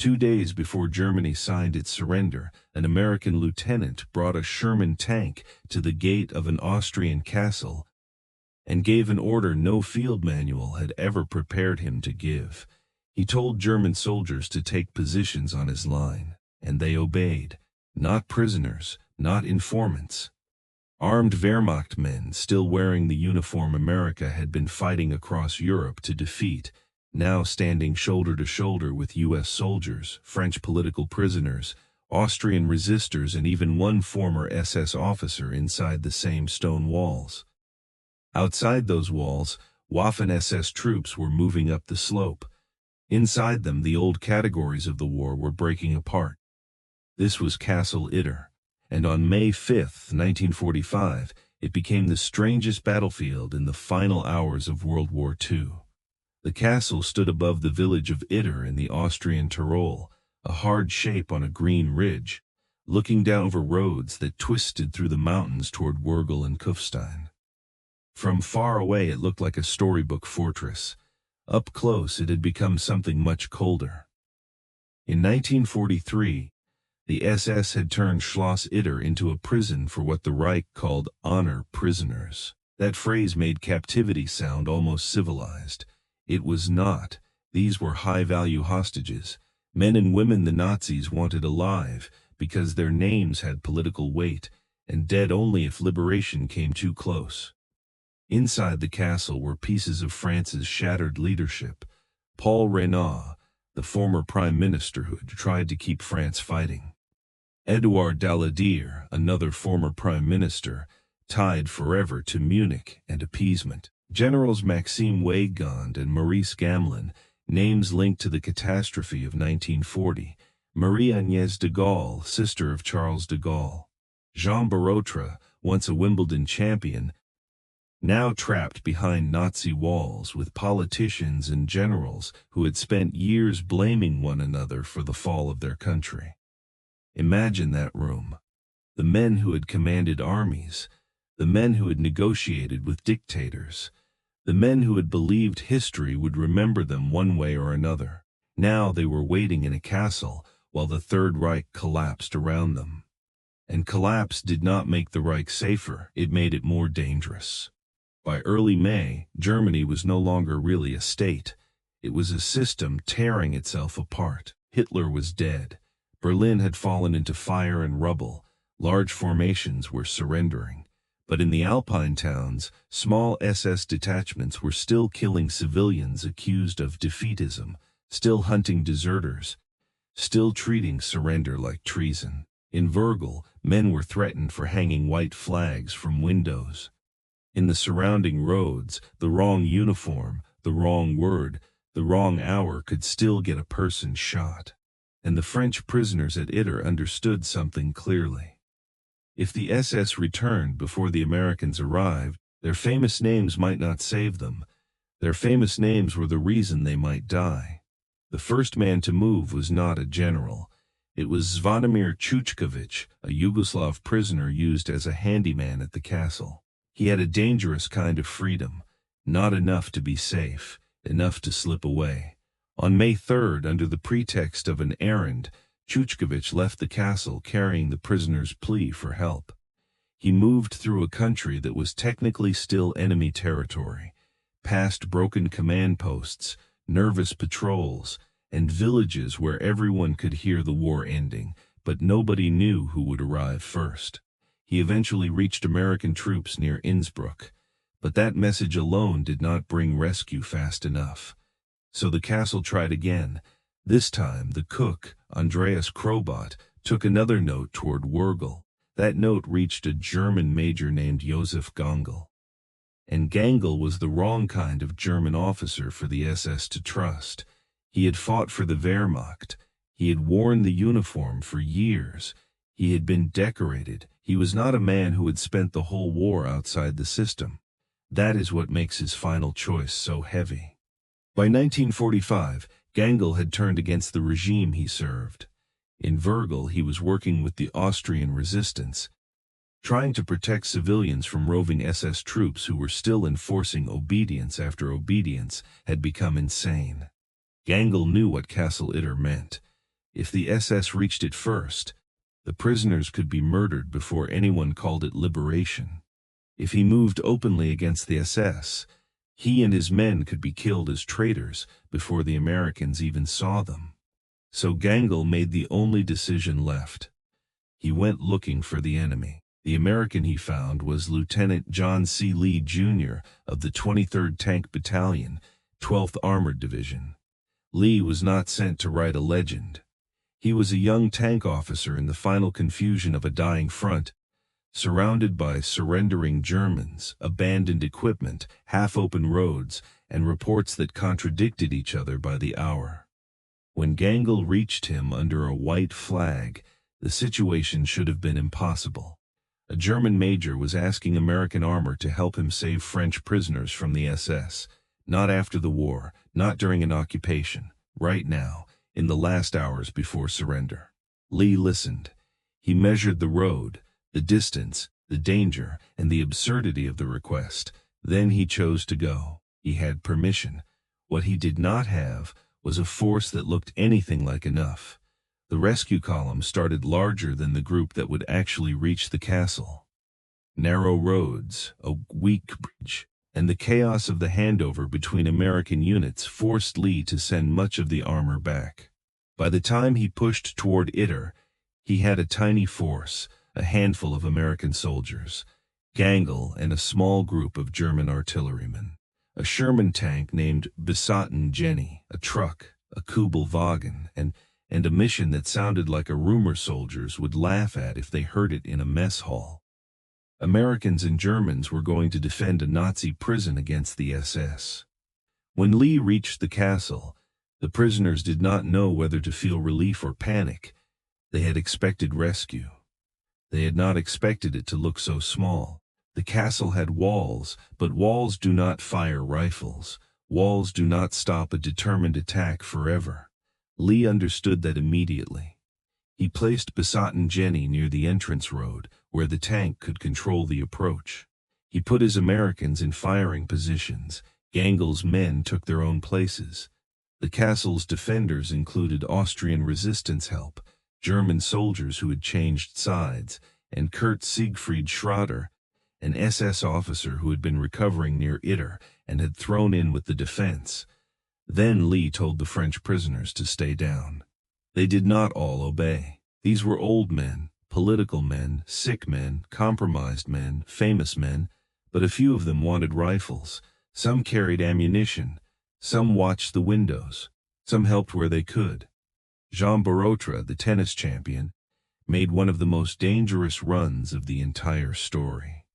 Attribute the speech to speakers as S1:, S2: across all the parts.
S1: 2 days before Germany signed its surrender, an American lieutenant brought a Sherman tank to the gate of an Austrian castle and gave an order no field manual had ever prepared him to give. He told German soldiers to take positions on his line, and they obeyed. Not prisoners, not informants. Armed Wehrmacht men, still wearing the uniform America had been fighting across Europe to defeat, now standing shoulder to shoulder with U.S. soldiers, French political prisoners, Austrian resistors, and even one former SS officer inside the same stone walls. Outside those walls, Waffen-SS troops were moving up the slope. Inside them, the old categories of the war were breaking apart. This was Castle Itter, and on May 5, 1945, it became the strangest battlefield in the final hours of World War II. The castle stood above the village of Itter in the Austrian Tyrol, a hard shape on a green ridge, looking down over roads that twisted through the mountains toward Wehrmacht and Kufstein. From far away it looked like a storybook fortress. Up close it had become something much colder. In 1943, the SS had turned Schloss Itter into a prison for what the Reich called honor prisoners. That phrase made captivity sound almost civilized. It was not. These were high-value hostages, men and women the Nazis wanted alive because their names had political weight, and dead only if liberation came too close. Inside the castle were pieces of France's shattered leadership. Paul Reynaud, the former prime minister who had tried to keep France fighting. Édouard Daladier, another former prime minister, tied forever to Munich and appeasement. Generals Maxime Weygand and Maurice Gamelin, names linked to the catastrophe of 1940. Marie-Agnès de Gaulle, sister of Charles de Gaulle. Jean Barotra, once a Wimbledon champion, now trapped behind Nazi walls with politicians and generals who had spent years blaming one another for the fall of their country. Imagine that room. The men who had commanded armies, the men who had negotiated with dictators, the men who had believed history would remember them one way or another. Now they were waiting in a castle while the Third Reich collapsed around them. And collapse did not make the Reich safer, it made it more dangerous. By early May, Germany was no longer really a state. It was a system tearing itself apart. Hitler was dead. Berlin had fallen into fire and rubble. Large formations were surrendering. But in the Alpine towns, small SS detachments were still killing civilians accused of defeatism, still hunting deserters, still treating surrender like treason. In Wehrmacht, men were threatened for hanging white flags from windows. In the surrounding roads, the wrong uniform, the wrong word, the wrong hour could still get a person shot. And the French prisoners at Itter understood something clearly. If the SS returned before the Americans arrived, their famous names might not save them. Their famous names were the reason they might die. The first man to move was not a general. It was Zvonimir Chuchkovich, a Yugoslav prisoner used as a handyman at the castle. He had a dangerous kind of freedom, not enough to be safe, enough to slip away. On May 3rd, under the pretext of an errand, Chuchkovich left the castle carrying the prisoner's plea for help. He moved through a country that was technically still enemy territory, past broken command posts, nervous patrols, and villages where everyone could hear the war ending, but nobody knew who would arrive first. He eventually reached American troops near Innsbruck, but that message alone did not bring rescue fast enough. So the castle tried again. This time, the cook, Andreas Krobot, took another note toward Wehrmacht. That note reached a German major named Josef Gangl. And Gangl was the wrong kind of German officer for the SS to trust. He had fought for the Wehrmacht. He had worn the uniform for years. He had been decorated. He was not a man who had spent the whole war outside the system. That is what makes his final choice so heavy. By 1945, Gangl had turned against the regime he served. In Wehrmacht, he was working with the Austrian resistance, trying to protect civilians from roving SS troops who were still enforcing obedience after obedience had become insane. Gangl knew what Castle Itter meant. If the SS reached it first, the prisoners could be murdered before anyone called it liberation. If he moved openly against the SS, he and his men could be killed as traitors before the Americans even saw them. So Gangl made the only decision left. He went looking for the enemy. The American he found was Lieutenant John C. Lee, Jr. of the 23rd Tank Battalion, 12th Armored Division. Lee was not sent to write a legend. He was a young tank officer in the final confusion of a dying front, surrounded by surrendering Germans, abandoned equipment, half-open roads, and reports that contradicted each other by the hour. When Gangl reached him under a white flag, the situation should have been impossible. A German major was asking American armor to help him save French prisoners from the SS. Not after the war, not during an occupation, right now, in the last hours before surrender. Lee listened. He measured the road, the distance, the danger, and the absurdity of the request. Then he chose to go. He had permission. What he did not have was a force that looked anything like enough. The rescue column started larger than the group that would actually reach the castle. Narrow roads, a weak bridge, and the chaos of the handover between American units forced Lee to send much of the armor back. By the time he pushed toward Itter, he had a tiny force, a handful of American soldiers, Gangl, and a small group of German artillerymen. A Sherman tank named Besatten Jenny, a truck, a Kubelwagen, and a mission that sounded like a rumor soldiers would laugh at if they heard it in a mess hall. Americans and Germans were going to defend a Nazi prison against the SS. When Lee reached the castle, the prisoners did not know whether to feel relief or panic. They had expected rescue. They had not expected it to look so small. The castle had walls, but walls do not fire rifles. Walls do not stop a determined attack forever. Lee understood that immediately. He placed Besatten Jenny near the entrance road, where the tank could control the approach. He put his Americans in firing positions. Gangl's men took their own places. The castle's defenders included Austrian resistance help, German soldiers who had changed sides, and Kurt Siegfried Schroeder, an SS officer who had been recovering near Itter and had thrown in with the defense. Then Lee told the French prisoners to stay down. They did not all obey. These were old men, political men, sick men, compromised men, famous men, but a few of them wanted rifles. Some carried ammunition. Some watched the windows. Some helped where they could. Jean Barotra, the tennis champion, made one of the most dangerous runs of the entire story.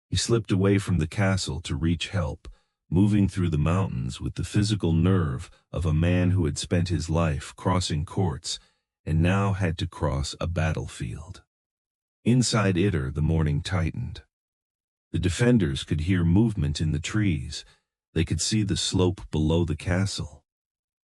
S1: He slipped away from the castle to reach help, moving through the mountains with the physical nerve of a man who had spent his life crossing courts and now had to cross a battlefield. Inside Itter, the morning tightened. The defenders could hear movement in the trees. They could see the slope below the castle.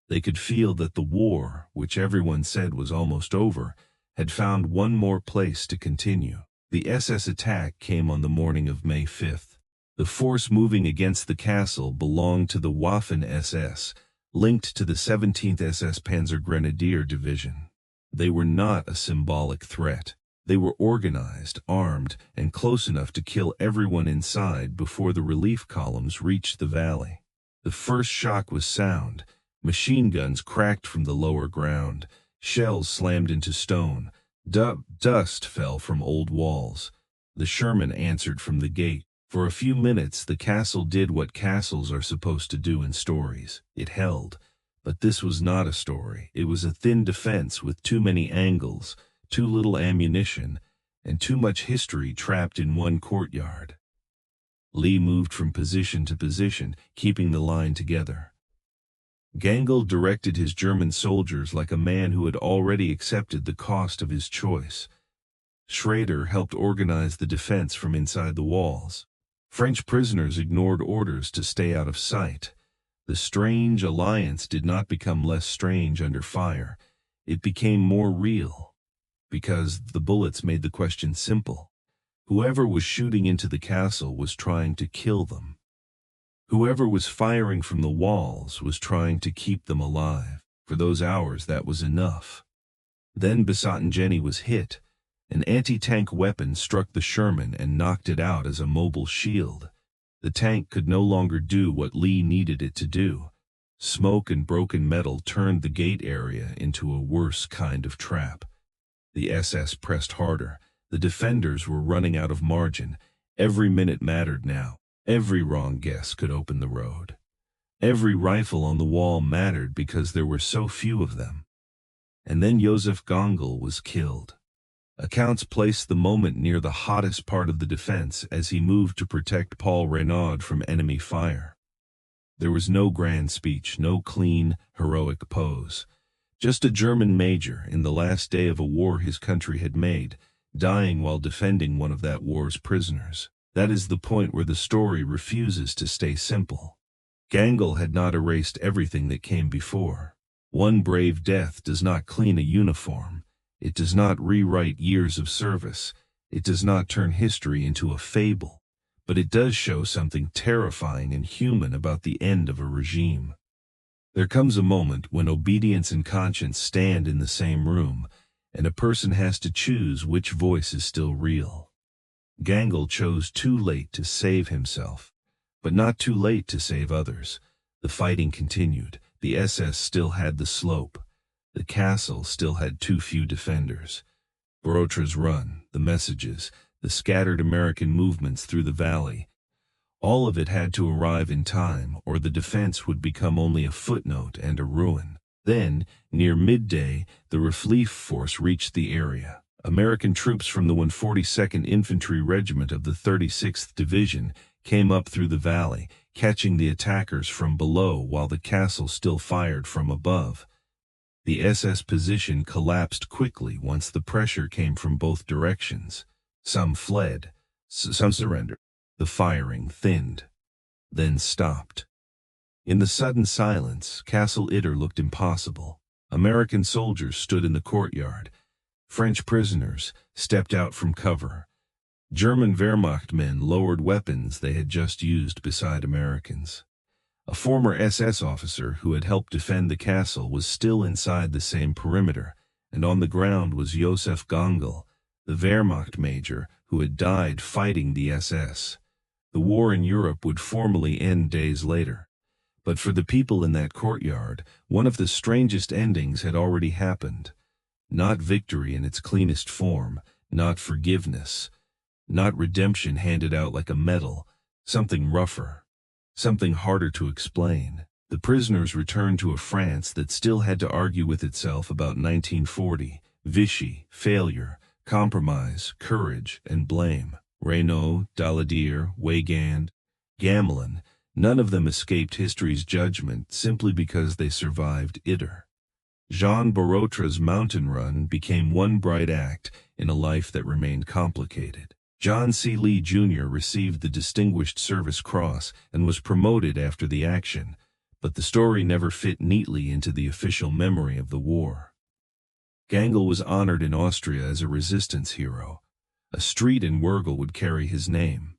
S1: They could feel that the war, which everyone said was almost over, had found one more place to continue. The SS attack came on the morning of May 5th. The force moving against the castle belonged to the Waffen-SS, linked to the 17th SS Panzer Grenadier Division. They were not a symbolic threat. They were organized, armed, and close enough to kill everyone inside before the relief columns reached the valley. The first shock was sound. Machine guns cracked from the lower ground. Shells slammed into stone. Dust fell from old walls. The Sherman answered from the gate. For a few minutes the castle did what castles are supposed to do in stories. It held. But this was not a story. It was a thin defense with too many angles, too little ammunition, and too much history trapped in one courtyard. Lee moved from position to position, keeping the line together. Gangl directed his German soldiers like a man who had already accepted the cost of his choice. Schrader helped organize the defense from inside the walls. French prisoners ignored orders to stay out of sight. The strange alliance did not become less strange under fire. It became more real, because the bullets made the question simple. Whoever was shooting into the castle was trying to kill them. Whoever was firing from the walls was trying to keep them alive. For those hours, that was enough. Then Jenny was hit. An anti-tank weapon struck the Sherman and knocked it out as a mobile shield. The tank could no longer do what Lee needed it to do. Smoke and broken metal turned the gate area into a worse kind of trap. The SS pressed harder. The defenders were running out of margin. Every minute mattered now. Every wrong guess could open the road. Every rifle on the wall mattered because there were so few of them. And then Josef Gangl was killed. Accounts placed the moment near the hottest part of the defense as he moved to protect Paul Reynaud from enemy fire. There was no grand speech, no clean, heroic pose. Just a German major in the last day of a war his country had made, dying while defending one of that war's prisoners. That is the point where the story refuses to stay simple. Gangl had not erased everything that came before. One brave death does not clean a uniform. It does not rewrite years of service. It does not turn history into a fable. But it does show something terrifying and human about the end of a regime. There comes a moment when obedience and conscience stand in the same room, and a person has to choose which voice is still real. Gangl chose too late to save himself, but not too late to save others. The fighting continued. The SS still had the slope. The castle still had too few defenders. Borotra's run, the messages, the scattered American movements through the valley, all of it had to arrive in time, or the defense would become only a footnote and a ruin. Then, near midday, the relief force reached the area. American troops from the 142nd Infantry Regiment of the 36th Division came up through the valley, catching the attackers from below while the castle still fired from above. The SS position collapsed quickly once the pressure came from both directions. Some fled, some surrendered. The firing thinned, then stopped. In the sudden silence, Castle Itter looked impossible. American soldiers stood in the courtyard. French prisoners stepped out from cover. German Wehrmacht men lowered weapons they had just used beside Americans. A former SS officer who had helped defend the castle was still inside the same perimeter, and on the ground was Josef Gangl, the Wehrmacht major who had died fighting the SS. The war in Europe would formally end days later. But for the people in that courtyard, one of the strangest endings had already happened. Not victory in its cleanest form, not forgiveness, not redemption handed out like a medal, something rougher, something harder to explain. The prisoners returned to a France that still had to argue with itself about 1940, Vichy, failure, compromise, courage, and blame. Reynaud, Daladier, Weygand, Gamelin, none of them escaped history's judgment simply because they survived Itter. Jean Borotra's mountain run became one bright act in a life that remained complicated. John C. Lee Jr. received the Distinguished Service Cross and was promoted after the action, but the story never fit neatly into the official memory of the war. Gangl was honored in Austria as a resistance hero. A street in Wurgl would carry his name.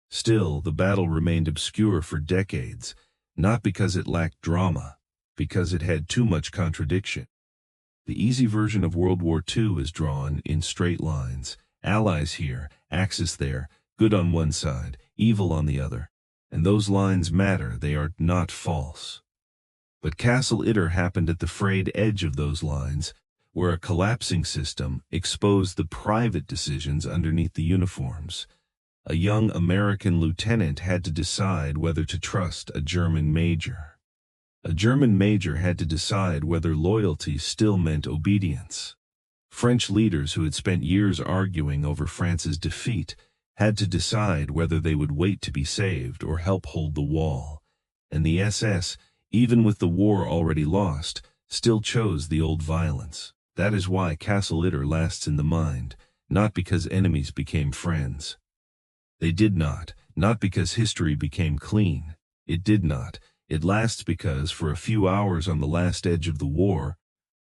S1: Still, the battle remained obscure for decades, not because it lacked drama, because it had too much contradiction. The easy version of World War II is drawn in straight lines. Allies here, Axis there, good on one side, evil on the other. And those lines matter, they are not false. But Castle Itter happened at the frayed edge of those lines, where a collapsing system exposed the private decisions underneath the uniforms. A young American lieutenant had to decide whether to trust a German major. A German major had to decide whether loyalty still meant obedience. French leaders who had spent years arguing over France's defeat had to decide whether they would wait to be saved or help hold the wall. And the SS, even with the war already lost, still chose the old violence. That is why Castle Itter lasts in the mind, not because enemies became friends. They did not because history became clean. It did not. It lasts because, for a few hours on the last edge of the war,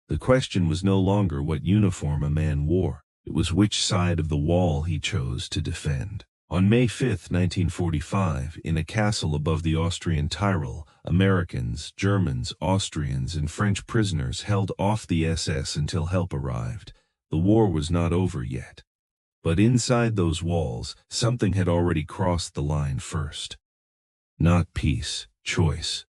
S1: the question was no longer what uniform a man wore. It was which side of the wall he chose to defend. On May 5, 1945, in a castle above the Austrian Tyrol, Americans, Germans, Austrians, and French prisoners held off the SS until help arrived. The war was not over yet. But inside those walls, something had already crossed the line first. Not peace, choice.